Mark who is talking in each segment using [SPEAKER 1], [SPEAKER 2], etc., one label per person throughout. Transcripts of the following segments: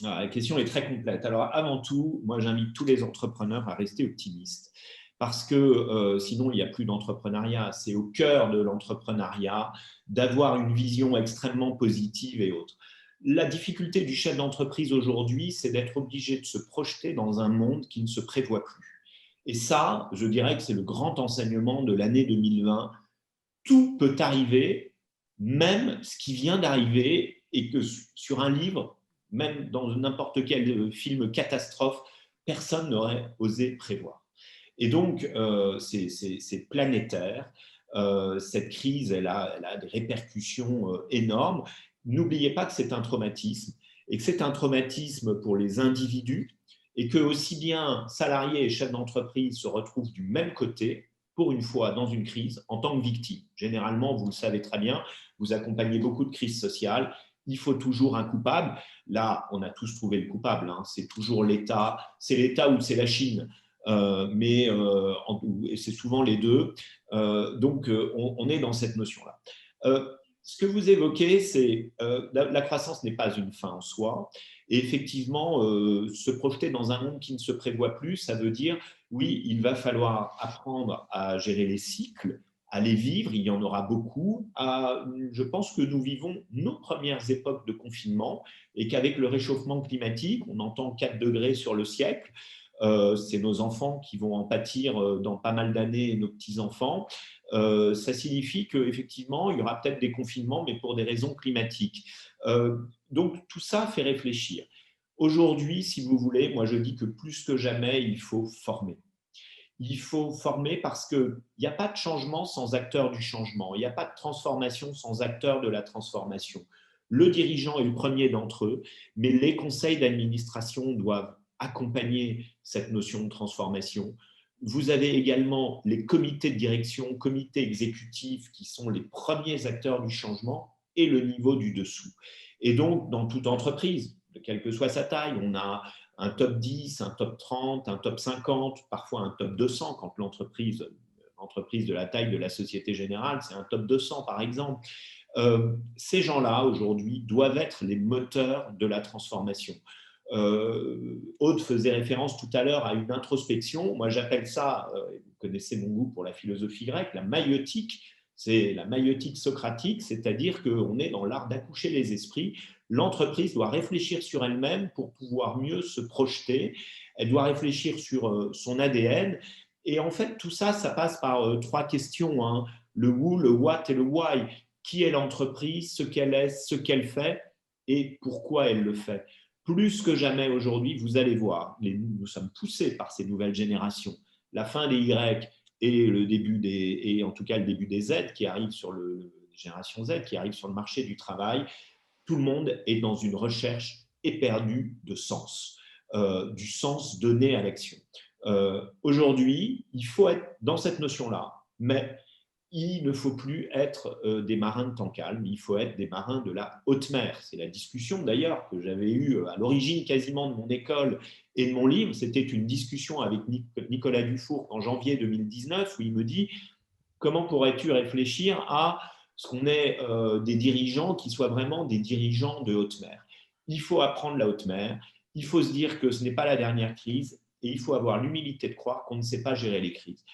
[SPEAKER 1] Alors, la question est très complète. Alors, avant tout, moi, j'invite tous les entrepreneurs à rester optimistes parce que sinon, il n'y a plus d'entrepreneuriat. C'est au cœur de l'entrepreneuriat d'avoir une vision extrêmement positive et autres. La difficulté du chef d'entreprise aujourd'hui, c'est d'être obligé de se projeter dans un monde qui ne se prévoit plus. Et ça, je dirais que c'est le grand enseignement de l'année 2020. Tout peut arriver, même ce qui vient d'arriver, et que sur un livre, même dans n'importe quel film catastrophe, personne n'aurait osé prévoir. Et donc, c'est planétaire. Cette crise, elle a des répercussions énormes. N'oubliez pas que c'est un traumatisme et que c'est un traumatisme pour les individus et que aussi bien salariés et chefs d'entreprise se retrouvent du même côté, pour une fois dans une crise, en tant que victime. Généralement, vous le savez très bien, vous accompagnez beaucoup de crises sociales, il faut toujours un coupable. Là, on a tous trouvé le coupable, hein. C'est toujours l'État, c'est l'État ou c'est la Chine. C'est souvent les deux. On est dans cette notion-là. Ce que vous évoquez, c'est la croissance n'est pas une fin en soi. Et effectivement, se projeter dans un monde qui ne se prévoit plus, ça veut dire, oui, il va falloir apprendre à gérer les cycles, à les vivre, il y en aura beaucoup. Je pense que nous vivons nos premières époques de confinement et qu'avec le réchauffement climatique, on entend 4 degrés sur le siècle, c'est nos enfants qui vont en pâtir dans pas mal d'années, et nos petits-enfants. Ça signifie qu'effectivement, il y aura peut-être des confinements, mais pour des raisons climatiques. Donc, tout ça fait réfléchir. Aujourd'hui, si vous voulez, moi je dis que plus que jamais, il faut former. Il faut former parce qu'il n'y a pas de changement sans acteur du changement. Il n'y a pas de transformation sans acteur de la transformation. Le dirigeant est le premier d'entre eux, mais les conseils d'administration doivent accompagner cette notion de transformation. Vous avez également les comités de direction, comités exécutifs qui sont les premiers acteurs du changement et le niveau du dessous. Et donc, dans toute entreprise, de quelle que soit sa taille, on a un top 10, un top 30, un top 50, parfois un top 200 quand l'entreprise de la taille de la Société Générale, c'est un top 200 par exemple. Ces gens-là, aujourd'hui, doivent être les moteurs de la transformation. Aude faisait référence tout à l'heure à une introspection. Moi, j'appelle ça, vous connaissez mon goût pour la philosophie grecque, la maïotique. C'est la maïotique socratique, c'est-à-dire qu'on est dans l'art d'accoucher les esprits. L'entreprise doit réfléchir sur elle-même pour pouvoir mieux se projeter. Elle doit réfléchir sur son ADN. Et en fait, tout ça, ça passe par trois questions, hein. Le who, le what et le why. Qui est l'entreprise, ce qu'elle est, ce qu'elle fait et pourquoi elle le fait. Plus que jamais aujourd'hui, vous allez voir, nous sommes poussés par ces nouvelles générations. La fin des Y et le début et en tout cas le début des Z qui arrivent sur génération Z qui arrivent sur le marché du travail. Tout le monde est dans une recherche éperdue de sens, du sens donné à l'action. Aujourd'hui, il faut être dans cette notion-là, mais il ne faut plus être des marins de temps calme, il faut être des marins de la haute mer. C'est la discussion d'ailleurs que j'avais eue à l'origine quasiment de mon école et de mon livre. C'était une discussion avec Nicolas Dufour en janvier 2019 où il me dit comment pourrais-tu réfléchir à ce qu'on ait des dirigeants qui soient vraiment des dirigeants de haute mer. Il faut apprendre la haute mer, il faut se dire que ce n'est pas la dernière crise et il faut avoir l'humilité de croire qu'on ne sait pas gérer les crises.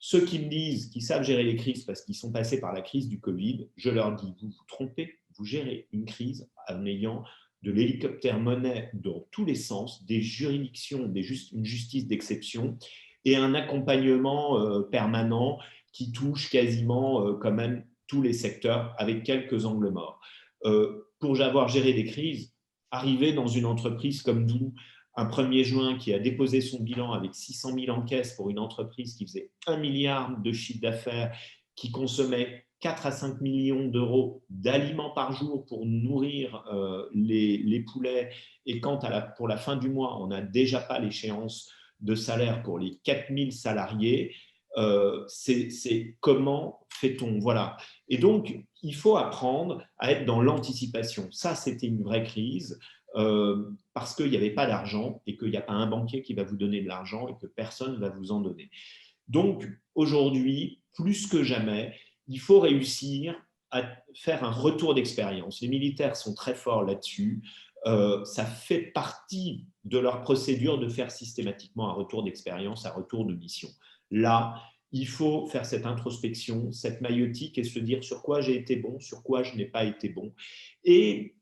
[SPEAKER 1] Ceux qui me disent qu'ils savent gérer les crises parce qu'ils sont passés par la crise du Covid, je leur dis, vous vous trompez, vous gérez une crise en ayant de l'hélicoptère monnaie dans tous les sens, des juridictions, une justice d'exception et un accompagnement permanent qui touche quasiment quand même tous les secteurs avec quelques angles morts. Pour avoir géré des crises, arriver dans une entreprise comme nous, un 1er juin qui a déposé son bilan avec 600 000 en caisse pour une entreprise qui faisait 1 milliard de chiffre d'affaires, qui consommait 4 à 5 millions d'euros d'aliments par jour pour nourrir les poulets, et quand pour la fin du mois, on n'a déjà pas l'échéance de salaire pour les 4000 salariés, c'est comment fait-on, voilà. Et donc, il faut apprendre à être dans l'anticipation. Ça, c'était une vraie crise parce qu'il n'y avait pas d'argent et qu'il n'y a pas un banquier qui va vous donner de l'argent et que personne ne va vous en donner. Donc, aujourd'hui, plus que jamais, il faut réussir à faire un retour d'expérience. Les militaires sont très forts là-dessus. ça fait partie de leur procédure de faire systématiquement un retour d'expérience, un retour de mission. Là, il faut faire cette introspection, cette maïotique et se dire sur quoi j'ai été bon, sur quoi je n'ai pas été bon. Et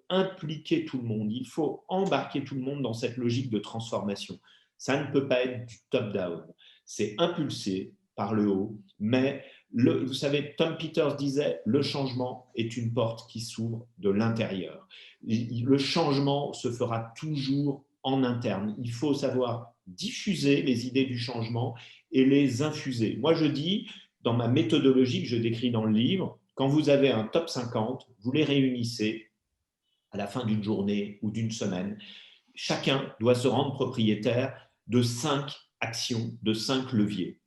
[SPEAKER 1] impliquer tout le monde. Il faut embarquer tout le monde dans cette logique de transformation. Ça ne peut pas être du top-down. C'est impulsé par le haut, mais vous savez, Tom Peters disait « le changement est une porte qui s'ouvre de l'intérieur ». Le changement se fera toujours en interne. Il faut savoir diffuser les idées du changement et les infuser. Moi, je dis, dans ma méthodologie que je décris dans le livre, quand vous avez un top 50, vous les réunissez à la fin d'une journée ou d'une semaine. Chacun doit se rendre propriétaire de 5 actions, de 5 leviers.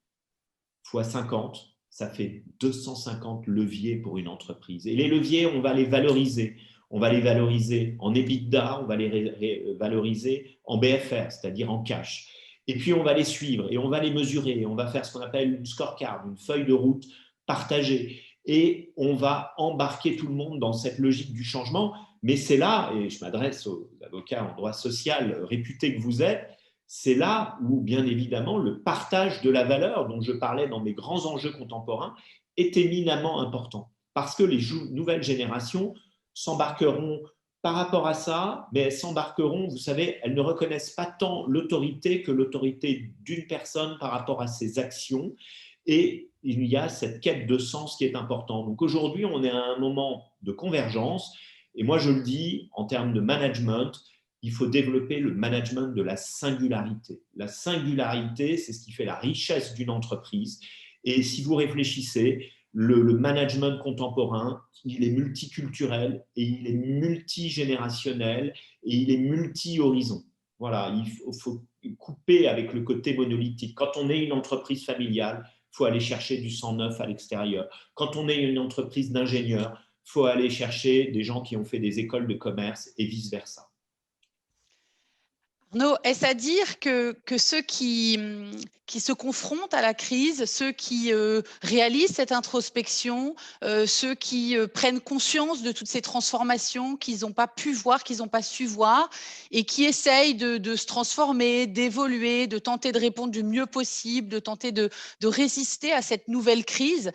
[SPEAKER 1] Fois 50, ça fait 250 leviers pour une entreprise. Et les leviers, on va les valoriser. On va les valoriser en EBITDA, on va les valoriser en BFR, c'est-à-dire en cash. Et puis, on va les suivre et on va les mesurer. On va faire ce qu'on appelle une scorecard, une feuille de route partagée. Et on va embarquer tout le monde dans cette logique du changement. Mais c'est là, et je m'adresse aux avocats en droit social réputés que vous êtes, c'est là où, bien évidemment, le partage de la valeur dont je parlais dans mes grands enjeux contemporains est éminemment important. Parce que les nouvelles générations s'embarqueront par rapport à ça, mais elles s'embarqueront, vous savez, elles ne reconnaissent pas tant l'autorité que l'autorité d'une personne par rapport à ses actions. Et il y a cette quête de sens qui est importante. Donc aujourd'hui, on est à un moment de convergence. Et moi, je le dis, en termes de management, il faut développer le management de la singularité. La singularité, c'est ce qui fait la richesse d'une entreprise. Et si vous réfléchissez, le management contemporain, il est multiculturel et il est multigénérationnel et il est multi-horizon. Voilà, il faut couper avec le côté monolithique. Quand on est une entreprise familiale, il faut aller chercher du sang neuf à l'extérieur. Quand on est une entreprise d'ingénieurs, il faut aller chercher des gens qui ont fait des écoles de commerce et vice-versa.
[SPEAKER 2] Arnaud, est-ce à dire que ceux qui se confrontent à la crise, ceux qui réalisent cette introspection, ceux qui prennent conscience de toutes ces transformations qu'ils n'ont pas pu voir, qu'ils n'ont pas su voir, et qui essayent de se transformer, d'évoluer, de tenter de répondre du mieux possible, de tenter de résister à cette nouvelle crise,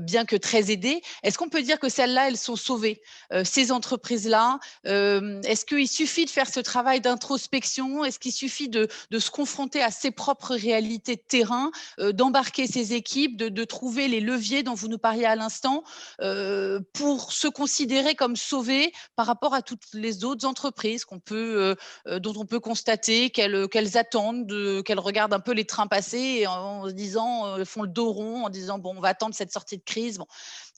[SPEAKER 2] bien que très aidées, est-ce qu'on peut dire que celles-là, elles sont sauvées, ces entreprises-là? Est-ce qu'il suffit de faire ce travail d'introspection? Est-ce qu'il suffit de se confronter à ses propres réalités de terrain, d'embarquer ses équipes, de trouver les leviers dont vous nous parliez à l'instant, pour se considérer comme sauvés par rapport à toutes les autres entreprises dont on peut constater qu'elles attendent, qu'elles regardent un peu les trains passer en se disant, font le dos rond en disant bon, on va attendre cette sortie de crise. Bon.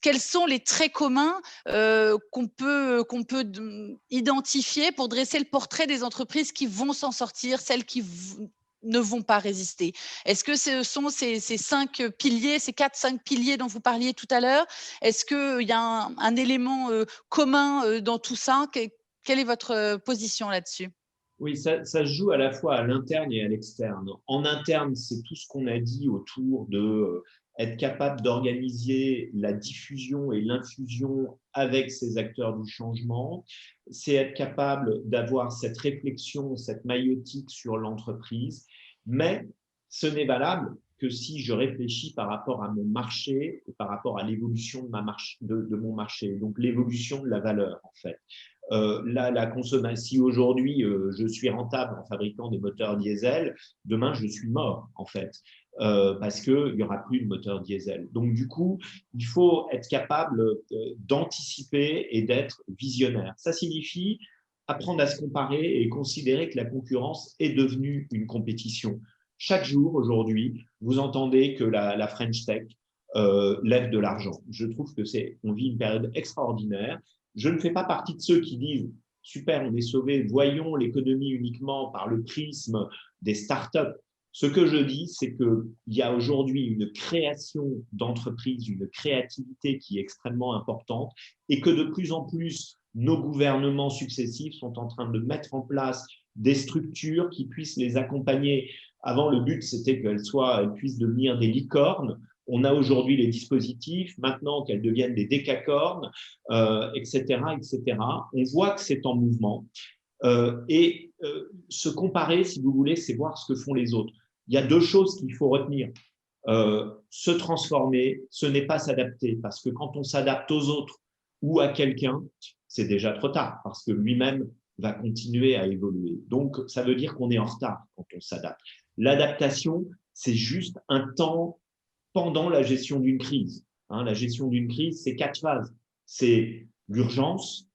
[SPEAKER 2] Quels sont les traits communs qu'on peut identifier pour dresser le portrait des entreprises qui vont s'en sortir, celles qui ne vont pas résister? Est-ce que ce sont ces 5 piliers, ces 4-5 piliers dont vous parliez tout à l'heure? Est-ce qu'il y a un élément commun dans tout ça? Quelle est votre position là-dessus?
[SPEAKER 1] Oui, ça se joue à la fois à l'interne et à l'externe. En interne, c'est tout ce qu'on a dit autour de être capable d'organiser la diffusion et l'infusion avec ces acteurs du changement. C'est être capable d'avoir cette réflexion, cette maïotique sur l'entreprise. Mais ce n'est valable que si je réfléchis par rapport à mon marché et par rapport à l'évolution de mon marché, donc l'évolution de la valeur en fait. La consommation, si aujourd'hui je suis rentable en fabriquant des moteurs diesel, demain je suis mort en fait, parce qu'il n'y aura plus de moteur diesel. Donc du coup, il faut être capable d'anticiper et d'être visionnaire. Ça signifie apprendre à se comparer et considérer que la concurrence est devenue une compétition. Chaque jour aujourd'hui, vous entendez que la French Tech lève de l'argent. Je trouve que on vit une période extraordinaire. Je ne fais pas partie de ceux qui disent super, on est sauvé, voyons l'économie uniquement par le prisme des startups. Ce que je dis, c'est qu'il y a aujourd'hui une création d'entreprises, une créativité qui est extrêmement importante et que de plus en plus, nos gouvernements successifs sont en train de mettre en place des structures qui puissent les accompagner. Avant, le but, c'était qu'elles puissent devenir des licornes. On a aujourd'hui les dispositifs, maintenant qu'elles deviennent des décacornes, etc., etc. On voit que c'est en mouvement. Se comparer, si vous voulez, c'est voir ce que font les autres. Il y a deux choses qu'il faut retenir. Se transformer, ce n'est pas s'adapter, parce que quand on s'adapte aux autres ou à quelqu'un, c'est déjà trop tard, parce que lui-même va continuer à évoluer. Donc, ça veut dire qu'on est en retard quand on s'adapte. L'adaptation, c'est juste un temps pendant la gestion d'une crise. La gestion d'une crise, c'est 4 phases. C'est l'urgence,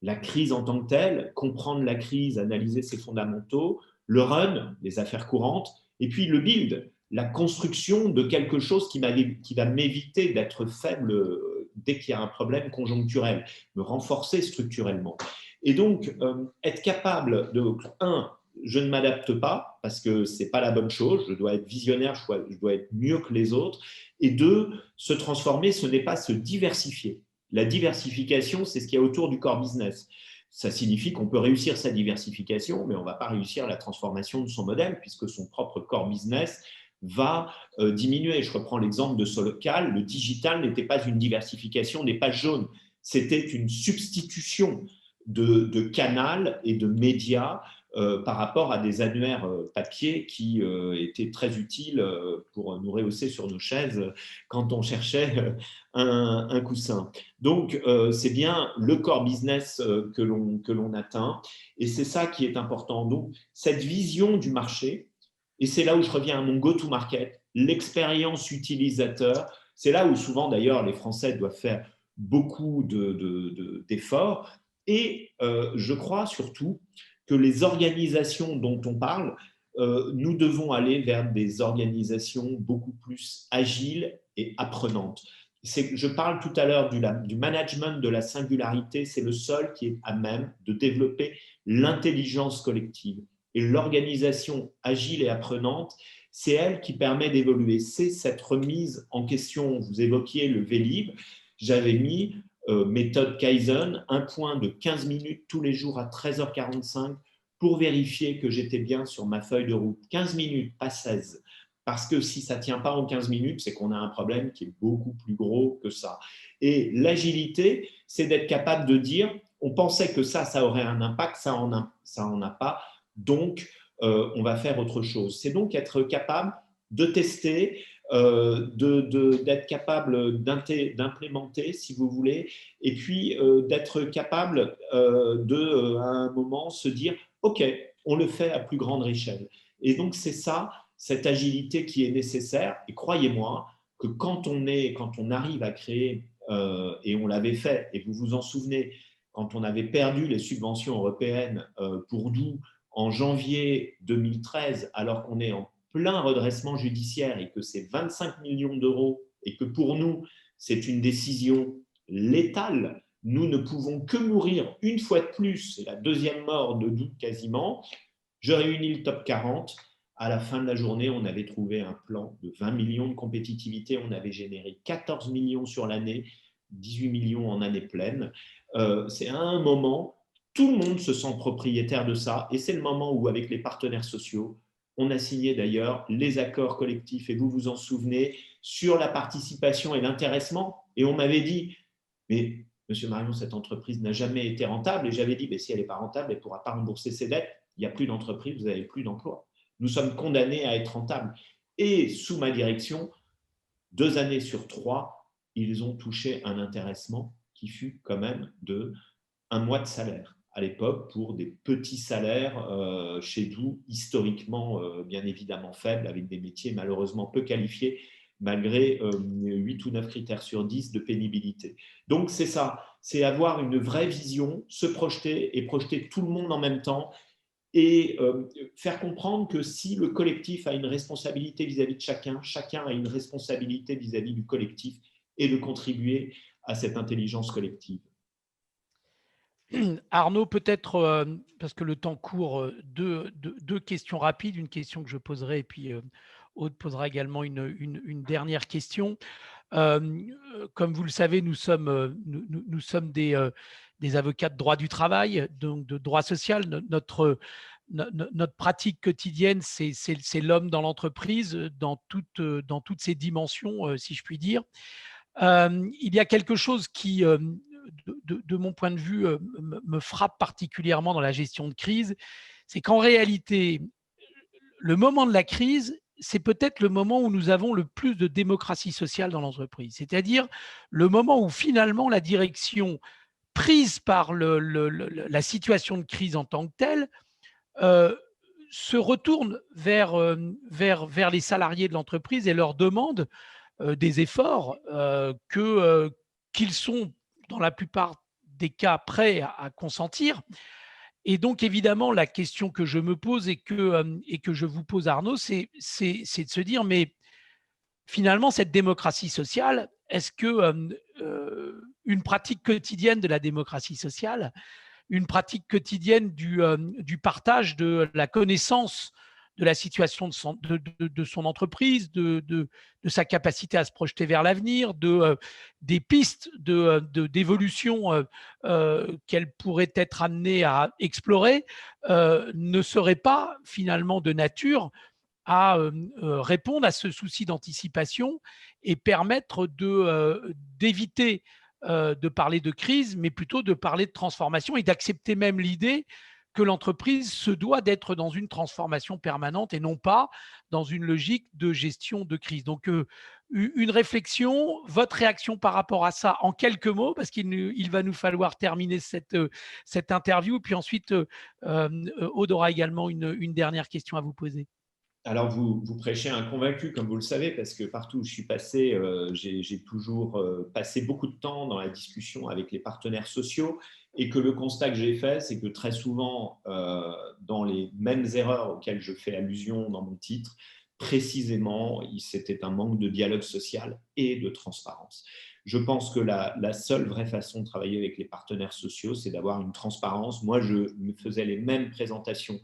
[SPEAKER 1] la crise en tant que telle, comprendre la crise, analyser ses fondamentaux, le run, les affaires courantes, et puis le build, la construction de quelque chose qui va m'éviter d'être faible dès qu'il y a un problème conjoncturel, me renforcer structurellement. Et donc, être capable de, je ne m'adapte pas parce que ce n'est pas la bonne chose, je dois être visionnaire, je dois être mieux que les autres. Et deux, se transformer, ce n'est pas se diversifier. La diversification, c'est ce qu'il y a autour du core business. Ça signifie qu'on peut réussir sa diversification, mais on ne va pas réussir la transformation de son modèle puisque son propre core business va diminuer. Je reprends l'exemple de Solocal. Le digital n'était pas une diversification des pages jaunes. C'était une substitution de canal et de médias par rapport à des annuaires papier qui étaient très utiles pour nous rehausser sur nos chaises quand on cherchait un coussin. Donc, c'est bien le core business que l'on atteint et c'est ça qui est important. Donc, cette vision du marché, et c'est là où je reviens à mon go-to-market, l'expérience utilisateur, c'est là où souvent d'ailleurs les Français doivent faire beaucoup d'efforts et je crois surtout que les organisations dont on parle, nous devons aller vers des organisations beaucoup plus agiles et apprenantes. Je parle tout à l'heure du management de la singularité, c'est le seul qui est à même de développer l'intelligence collective. Et l'organisation agile et apprenante, c'est elle qui permet d'évoluer. C'est cette remise en question. Vous évoquiez le Vélib. J'avais mis méthode Kaizen, un point de 15 minutes tous les jours à 13h45 pour vérifier que j'étais bien sur ma feuille de route. 15 minutes, pas 16. Parce que si ça ne tient pas en 15 minutes, c'est qu'on a un problème qui est beaucoup plus gros que ça. Et l'agilité, c'est d'être capable de dire, on pensait que ça aurait un impact, ça en a pas, donc on va faire autre chose. C'est donc être capable de tester, d'être capable d'implémenter, si vous voulez, et puis d'être capable à un moment, se dire, OK, on le fait à plus grande échelle. Et donc, c'est ça, cette agilité qui est nécessaire. Et croyez-moi que quand on arrive à créer, et on l'avait fait, et vous vous en souvenez, quand on avait perdu les subventions européennes pour Doux en janvier 2013, alors qu'on est en plein redressement judiciaire et que c'est 25 millions d'euros et que pour nous, c'est une décision létale, nous ne pouvons que mourir une fois de plus, c'est la deuxième mort de Doux quasiment. Je réunis le top 40. À la fin de la journée, on avait trouvé un plan de 20 millions de compétitivité. On avait généré 14 millions sur l'année, 18 millions en année pleine. C'est à un moment, tout le monde se sent propriétaire de ça. Et c'est le moment où, avec les partenaires sociaux, on a signé d'ailleurs les accords collectifs, et vous vous en souvenez, sur la participation et l'intéressement. Et on m'avait dit, mais Monsieur Marion, cette entreprise n'a jamais été rentable. Et j'avais dit, mais si elle n'est pas rentable, elle ne pourra pas rembourser ses dettes. Il n'y a plus d'entreprise, vous n'avez plus d'emploi. Nous sommes condamnés à être rentables. Et sous ma direction, 2 années sur 3, ils ont touché un intéressement qui fut quand même de 1 mois de salaire à l'époque pour des petits salaires chez nous, historiquement bien évidemment faibles, avec des métiers malheureusement peu qualifiés, malgré 8 ou 9 critères sur 10 de pénibilité. Donc c'est ça, c'est avoir une vraie vision, se projeter et projeter tout le monde en même temps et faire comprendre que si le collectif a une responsabilité vis-à-vis de chacun, chacun a une responsabilité vis-à-vis du collectif et de contribuer à cette intelligence collective.
[SPEAKER 3] Arnaud, peut-être, parce que le temps court, deux questions rapides, une question que je poserai et puis Aude posera également une dernière question. Comme vous le savez, nous sommes des avocats de droit du travail, donc de droit social. notre pratique quotidienne, c'est l'homme dans l'entreprise, dans toutes ses dimensions, si je puis dire. Il y a quelque chose qui, de mon point de vue, me frappe particulièrement dans la gestion de crise, c'est qu'en réalité, le moment de la crise, c'est peut-être le moment où nous avons le plus de démocratie sociale dans l'entreprise. C'est-à-dire le moment où finalement la direction prise par la situation de crise en tant que telle euh, se retourne vers les salariés de l'entreprise et leur demande des efforts qu'ils sont dans la plupart des cas prêts à consentir. Et donc, évidemment, la question que je me pose et que je vous pose, Arnaud, c'est de se dire, mais finalement, cette démocratie sociale, est-ce que une pratique quotidienne de la démocratie sociale, une pratique quotidienne du partage de la connaissance de la situation de son entreprise, de sa capacité à se projeter vers l'avenir, des pistes d'évolution qu'elle pourrait être amenée à explorer, ne serait pas finalement de nature à répondre à ce souci d'anticipation et permettre d'éviter de parler de crise, mais plutôt de parler de transformation et d'accepter même l'idée que l'entreprise se doit d'être dans une transformation permanente et non pas dans une logique de gestion de crise. Donc, une réflexion, votre réaction par rapport à ça en quelques mots, parce qu'il va nous falloir terminer cette interview. Puis ensuite, Aude aura également une dernière question à vous poser.
[SPEAKER 1] Alors, vous prêchez un convaincu, comme vous le savez, parce que partout où je suis passé, j'ai toujours passé beaucoup de temps dans la discussion avec les partenaires sociaux et que le constat que j'ai fait, c'est que très souvent, dans les mêmes erreurs auxquelles je fais allusion dans mon titre, précisément, c'était un manque de dialogue social et de transparence. Je pense que la seule vraie façon de travailler avec les partenaires sociaux, c'est d'avoir une transparence. Moi, je me faisais les mêmes présentations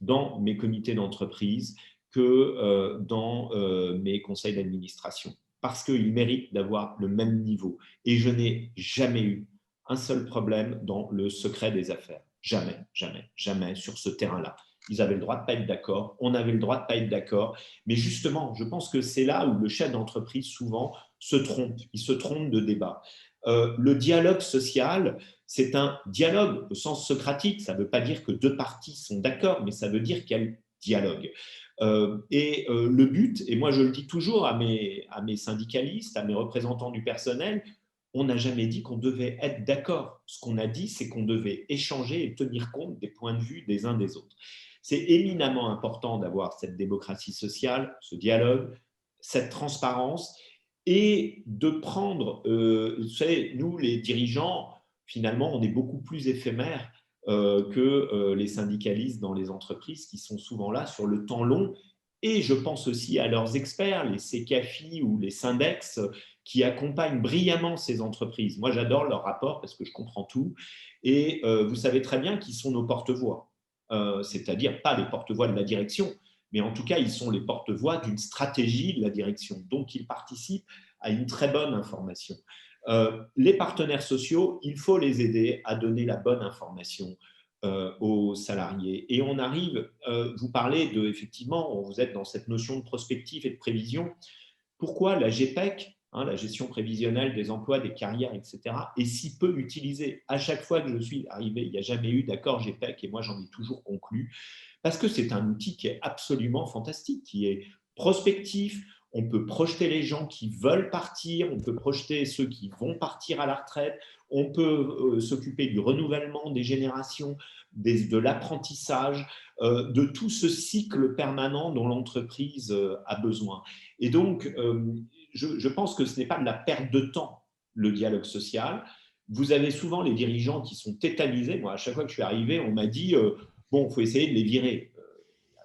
[SPEAKER 1] dans mes comités d'entreprise que dans mes conseils d'administration, parce qu'ils méritent d'avoir le même niveau. Et je n'ai jamais eu un seul problème dans le secret des affaires. Jamais, jamais, jamais sur ce terrain-là. Ils avaient le droit de ne pas être d'accord, on avait le droit de ne pas être d'accord. Mais justement, je pense que c'est là où le chef d'entreprise, souvent, se trompe. Il se trompe de débat. Le dialogue social, c'est un dialogue au sens socratique. Ça ne veut pas dire que deux parties sont d'accord, mais ça veut dire qu'il y a un dialogue. Le but, et moi je le dis toujours à mes syndicalistes, à mes représentants du personnel, on n'a jamais dit qu'on devait être d'accord. Ce qu'on a dit, c'est qu'on devait échanger et tenir compte des points de vue des uns des autres. C'est éminemment important d'avoir cette démocratie sociale, ce dialogue, cette transparence et de prendre, vous savez, nous les dirigeants, finalement, on est beaucoup plus éphémères que les syndicalistes dans les entreprises qui sont souvent là sur le temps long. Et je pense aussi à leurs experts, les CECAFI ou les Syndex, qui accompagnent brillamment ces entreprises. Moi, j'adore leur rapport parce que je comprends tout. Et vous savez très bien qu'ils sont nos porte-voix, c'est-à-dire pas les porte-voix de la direction, mais en tout cas, ils sont les porte-voix d'une stratégie de la direction. Donc, ils participent à une très bonne information. Les partenaires sociaux, il faut les aider à donner la bonne information aux salariés. Et on arrive, vous parlez de, effectivement, vous êtes dans cette notion de prospective et de prévision. Pourquoi la GPEC, la gestion prévisionnelle des emplois, des carrières, etc., est si peu utilisée? À chaque fois que je suis arrivé, il n'y a jamais eu d'accord GPEC et moi j'en ai toujours conclu, parce que c'est un outil qui est absolument fantastique, qui est prospectif. On peut projeter les gens qui veulent partir, on peut projeter ceux qui vont partir à la retraite, on peut s'occuper du renouvellement des générations, de l'apprentissage, de tout ce cycle permanent dont l'entreprise a besoin. Et donc, je pense que ce n'est pas de la perte de temps, le dialogue social. Vous avez souvent les dirigeants qui sont tétanisés. Moi, à chaque fois que je suis arrivé, on m'a dit bon, il faut essayer de les virer.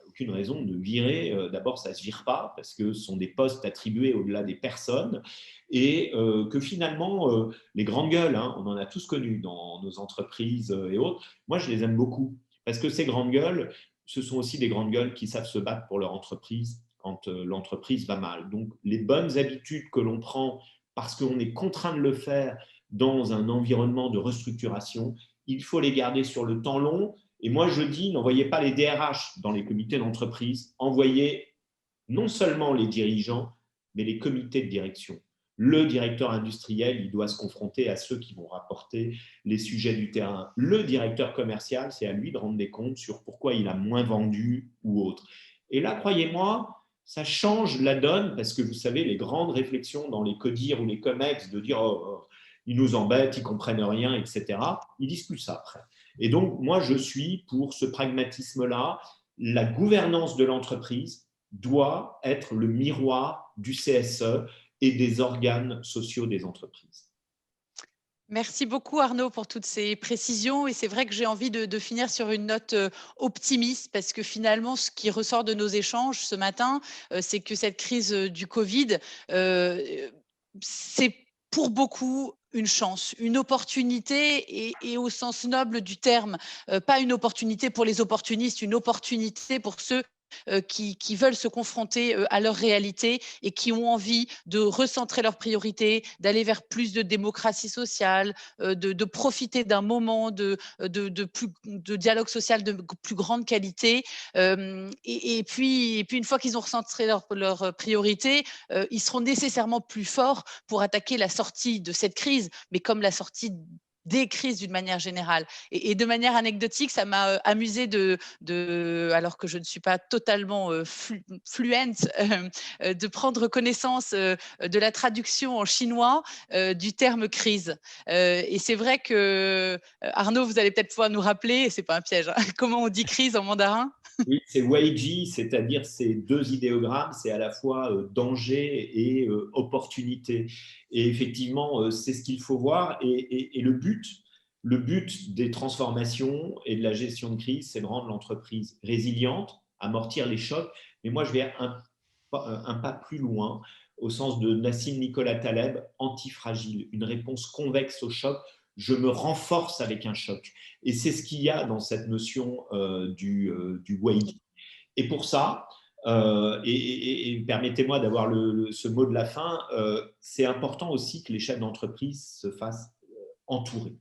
[SPEAKER 1] Aucune raison de virer. D'abord, ça ne se vire pas parce que ce sont des postes attribués au-delà des personnes et que finalement, les grandes gueules, on en a tous connu dans nos entreprises et autres, moi, je les aime beaucoup parce que ces grandes gueules, ce sont aussi des grandes gueules qui savent se battre pour leur entreprise quand l'entreprise va mal. Donc, les bonnes habitudes que l'on prend parce qu'on est contraint de le faire dans un environnement de restructuration, il faut les garder sur le temps long Et moi, je dis, n'envoyez pas les DRH dans les comités d'entreprise, envoyez non seulement les dirigeants, mais les comités de direction. Le directeur industriel, il doit se confronter à ceux qui vont rapporter les sujets du terrain. Le directeur commercial, c'est à lui de rendre des comptes sur pourquoi il a moins vendu ou autre. Et là, croyez-moi, ça change la donne parce que vous savez, les grandes réflexions dans les CODIR ou les COMEX de dire oh, ils nous embêtent, ils ne comprennent rien, etc. Ils disent plus ça après. Et donc, moi, je suis pour ce pragmatisme-là. La gouvernance de l'entreprise doit être le miroir du CSE et des organes sociaux des entreprises.
[SPEAKER 2] Merci beaucoup Arnaud pour toutes ces précisions et c'est vrai que j'ai envie de finir sur une note optimiste parce que finalement ce qui ressort de nos échanges ce matin, c'est que cette crise du Covid, c'est pour beaucoup une chance, une opportunité et au sens noble du terme, pas une opportunité pour les opportunistes, une opportunité pour ceux qui veulent se confronter à leur réalité et qui ont envie de recentrer leurs priorités, d'aller vers plus de démocratie sociale, de profiter d'un moment de dialogue social de plus grande qualité. Et puis, une fois qu'ils ont recentré leurs priorités, ils seront nécessairement plus forts pour attaquer la sortie de cette crise, mais comme la sortie des crises d'une manière générale. Et de manière anecdotique, ça m'a amusé alors que je ne suis pas totalement fluente, de prendre connaissance de la traduction en chinois du terme crise. Et c'est vrai que, Arnaud, vous allez peut-être pouvoir nous rappeler, et c'est pas un piège, hein, comment on dit crise en mandarin?
[SPEAKER 1] Oui, c'est Weiji, c'est-à-dire ces deux idéogrammes, c'est à la fois danger et opportunité. Et effectivement, c'est ce qu'il faut voir. Et le but des transformations et de la gestion de crise, c'est de rendre l'entreprise résiliente, amortir les chocs. Mais moi, je vais un pas plus loin, au sens de Nassim Nicolas Taleb, antifragile, une réponse convexe au choc. Je me renforce avec un choc. Et c'est ce qu'il y a dans cette notion du Weiji. Et pour ça, et permettez-moi d'avoir ce mot de la fin, c'est important aussi que les chefs d'entreprise se fassent entourer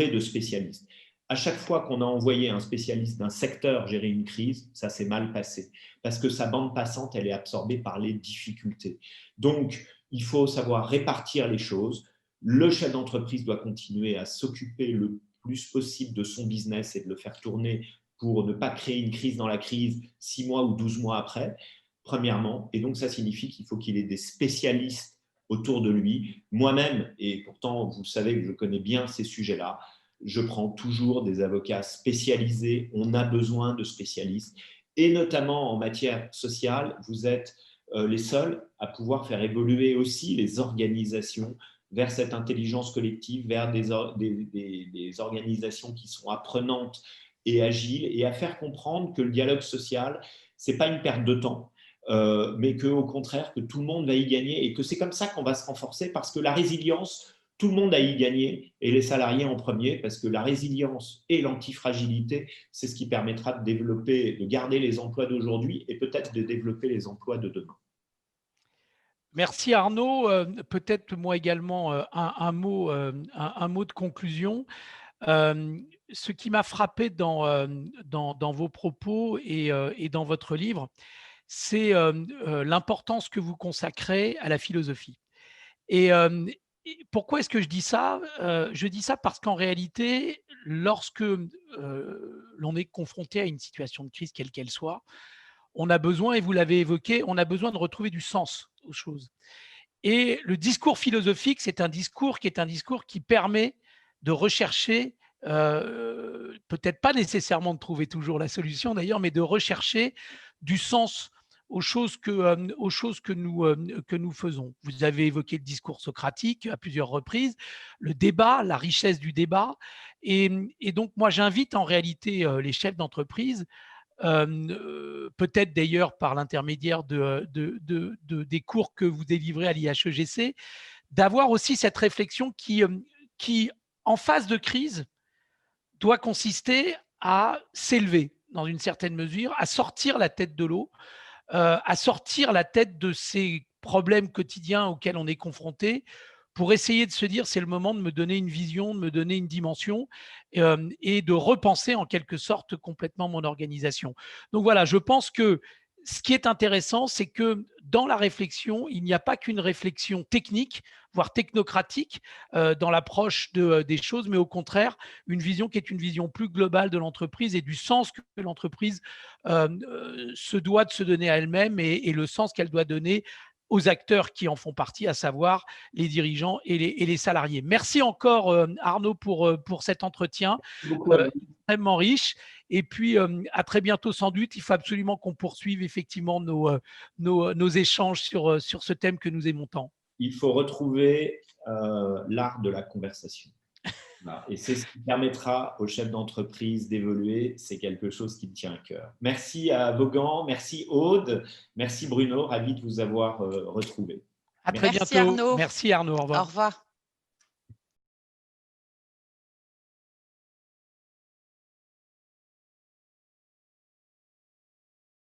[SPEAKER 1] de spécialistes. À chaque fois qu'on a envoyé un spécialiste d'un secteur gérer une crise, ça s'est mal passé parce que sa bande passante, elle est absorbée par les difficultés. Donc, il faut savoir répartir les choses. Le chef d'entreprise doit continuer à s'occuper le plus possible de son business et de le faire tourner pour ne pas créer une crise dans la crise 6 mois ou 12 mois après, premièrement. Et donc, ça signifie qu'il faut qu'il ait des spécialistes autour de lui. Moi-même, et pourtant, vous savez que je connais bien ces sujets-là, je prends toujours des avocats spécialisés. On a besoin de spécialistes. Et notamment en matière sociale, vous êtes les seuls à pouvoir faire évoluer aussi les organisations vers cette intelligence collective, vers des organisations qui sont apprenantes et agiles, et à faire comprendre que le dialogue social, ce n'est pas une perte de temps, mais qu'au contraire, que tout le monde va y gagner et que c'est comme ça qu'on va se renforcer parce que la résilience, tout le monde a y gagné et les salariés en premier parce que la résilience et l'antifragilité, c'est ce qui permettra de développer, de garder les emplois d'aujourd'hui et peut-être de développer les emplois de demain.
[SPEAKER 3] Merci Arnaud. Peut-être moi également un mot de conclusion. Ce qui m'a frappé dans vos propos et dans votre livre, c'est l'importance que vous consacrez à la philosophie. Et pourquoi est-ce que je dis ça? Je dis ça parce qu'en réalité, lorsque l'on est confronté à une situation de crise, quelle qu'elle soit, on a besoin, et vous l'avez évoqué, on a besoin de retrouver du sens aux choses. Et le discours philosophique, c'est un discours qui permet de rechercher, peut-être pas nécessairement de trouver toujours la solution d'ailleurs, mais de rechercher du sens aux choses que nous faisons. Vous avez évoqué le discours socratique à plusieurs reprises, le débat, la richesse du débat. Et donc, moi, j'invite en réalité les chefs d'entreprise, peut-être d'ailleurs par l'intermédiaire des cours que vous délivrez à l'IHEGC, d'avoir aussi cette réflexion qui, en phase de crise, doit consister à s'élever dans une certaine mesure, à sortir la tête de l'eau, à sortir la tête de ces problèmes quotidiens auxquels on est confronté pour essayer de se dire c'est le moment de me donner une vision, de me donner une dimension et de repenser en quelque sorte complètement mon organisation. Donc voilà, je pense que ce qui est intéressant, c'est que dans la réflexion, il n'y a pas qu'une réflexion technique, voire technocratique dans l'approche des choses, mais au contraire, une vision qui est une vision plus globale de l'entreprise et du sens que l'entreprise se doit de se donner à elle-même et le sens qu'elle doit donner aux acteurs qui en font partie, à savoir les dirigeants et les salariés. Merci encore Arnaud pour cet entretien extrêmement riche. Et puis à très bientôt sans doute. Il faut absolument qu'on poursuive effectivement nos échanges sur ce thème que nous aimons tant.
[SPEAKER 1] Il faut retrouver l'art de la conversation. Voilà. Et c'est ce qui permettra aux chefs d'entreprise d'évoluer. C'est quelque chose qui me tient à cœur. Merci à Vaughan, merci Aude, merci Bruno, ravi de vous avoir retrouvé.
[SPEAKER 3] À très bientôt.
[SPEAKER 2] Arnaud.
[SPEAKER 3] Merci Arnaud, au revoir.
[SPEAKER 2] Au revoir.